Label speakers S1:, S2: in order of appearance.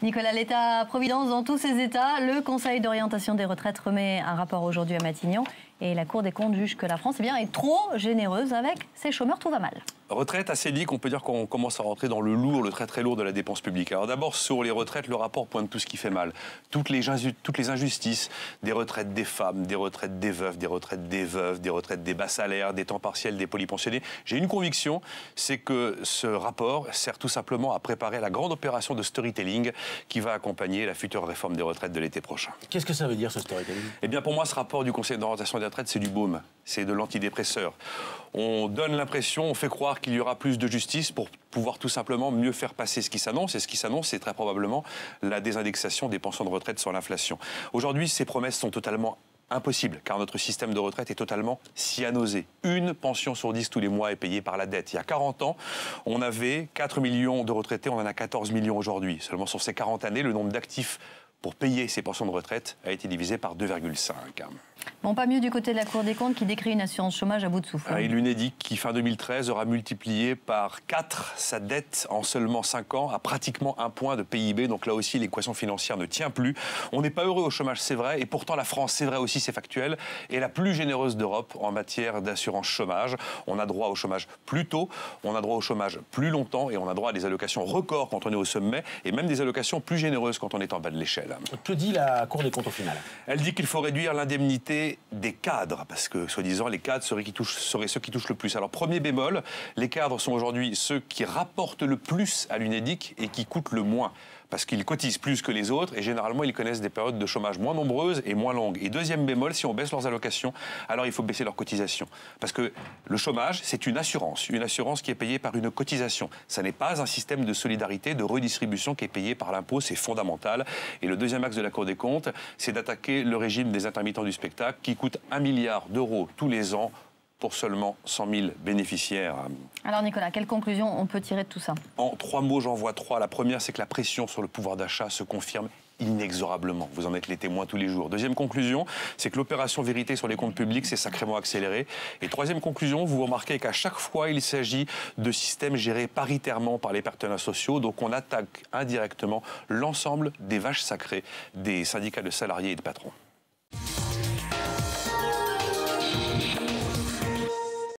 S1: Nicolas, l'État-providence dans tous ses états. Le Conseil d'orientation des retraites remet un rapport aujourd'hui à Matignon. Et la Cour des comptes juge que la France est trop généreuse avec ses chômeurs. Tout va mal.
S2: Retraite assez lique, on peut dire qu'on commence à rentrer dans le lourd, le très très lourd de la dépense publique. Alors d'abord sur les retraites, le rapport pointe tout ce qui fait mal. Toutes les injustices, des retraites des femmes, des retraites des veufs, des retraites des veuves, des retraites des bas salaires, des temps partiels, des polypensionnés. J'ai une conviction, c'est que ce rapport sert tout simplement à préparer la grande opération de storytelling qui va accompagner la future réforme des retraites de l'été prochain.
S3: Qu'est-ce que ça veut dire ce storytelling?
S2: Eh bien pour moi ce rapport du Conseil d'orientation des retraites c'est du baume, c'est de l'antidépresseur. On donne l'impression, on fait croire qu'il y aura plus de justice pour pouvoir tout simplement mieux faire passer ce qui s'annonce. Et ce qui s'annonce, c'est très probablement la désindexation des pensions de retraite sur l'inflation. Aujourd'hui, ces promesses sont totalement impossibles, car notre système de retraite est totalement cyanosé. Une pension sur 10 tous les mois est payée par la dette. Il y a 40 ans, on avait 4 millions de retraités, on en a 14 millions aujourd'hui. Seulement sur ces 40 années, le nombre d'actifs pour payer ces pensions de retraite a été divisé par 2,5.
S1: Bon, pas mieux du côté de la Cour des comptes qui décrit une assurance chômage à bout de souffle.
S2: Et l'UNEDIC qui, fin 2013, aura multiplié par 4 sa dette en seulement 5 ans, à pratiquement 1 point de PIB. Donc là aussi, l'équation financière ne tient plus. On n'est pas heureux au chômage, c'est vrai. Et pourtant, la France, c'est vrai aussi, c'est factuel, est la plus généreuse d'Europe en matière d'assurance chômage. On a droit au chômage plus tôt, on a droit au chômage plus longtemps et on a droit à des allocations records quand on est au sommet et même des allocations plus généreuses quand on est en bas de l'échelle.
S3: Que dit la Cour des comptes au final?
S2: Elle dit qu'il faut réduire l'indemnité des cadres, parce que, soi-disant, les cadres seraient ceux qui touchent le plus. Alors, premier bémol, les cadres sont aujourd'hui ceux qui rapportent le plus à l'UNEDIC et qui coûtent le moins, parce qu'ils cotisent plus que les autres et généralement, ils connaissent des périodes de chômage moins nombreuses et moins longues. Et deuxième bémol, si on baisse leurs allocations, alors il faut baisser leurs cotisations. Parce que le chômage, c'est une assurance qui est payée par une cotisation. Ça n'est pas un système de solidarité, de redistribution qui est payé par l'impôt, c'est fondamental. Et le deuxième axe de la Cour des comptes, c'est d'attaquer le régime des intermittents du spectacle qui coûte 1 milliard d'euros tous les ans pour seulement 100 000 bénéficiaires.
S1: Alors Nicolas, quelle conclusion on peut tirer de tout ça?
S2: En 3 mots, j'en vois 3. La première, c'est que la pression sur le pouvoir d'achat se confirme inexorablement. Vous en êtes les témoins tous les jours. Deuxième conclusion, c'est que l'opération vérité sur les comptes publics s'est sacrément accélérée. Et troisième conclusion, vous remarquez qu'à chaque fois, il s'agit de systèmes gérés paritairement par les partenaires sociaux. Donc on attaque indirectement l'ensemble des vaches sacrées des syndicats de salariés et de patrons.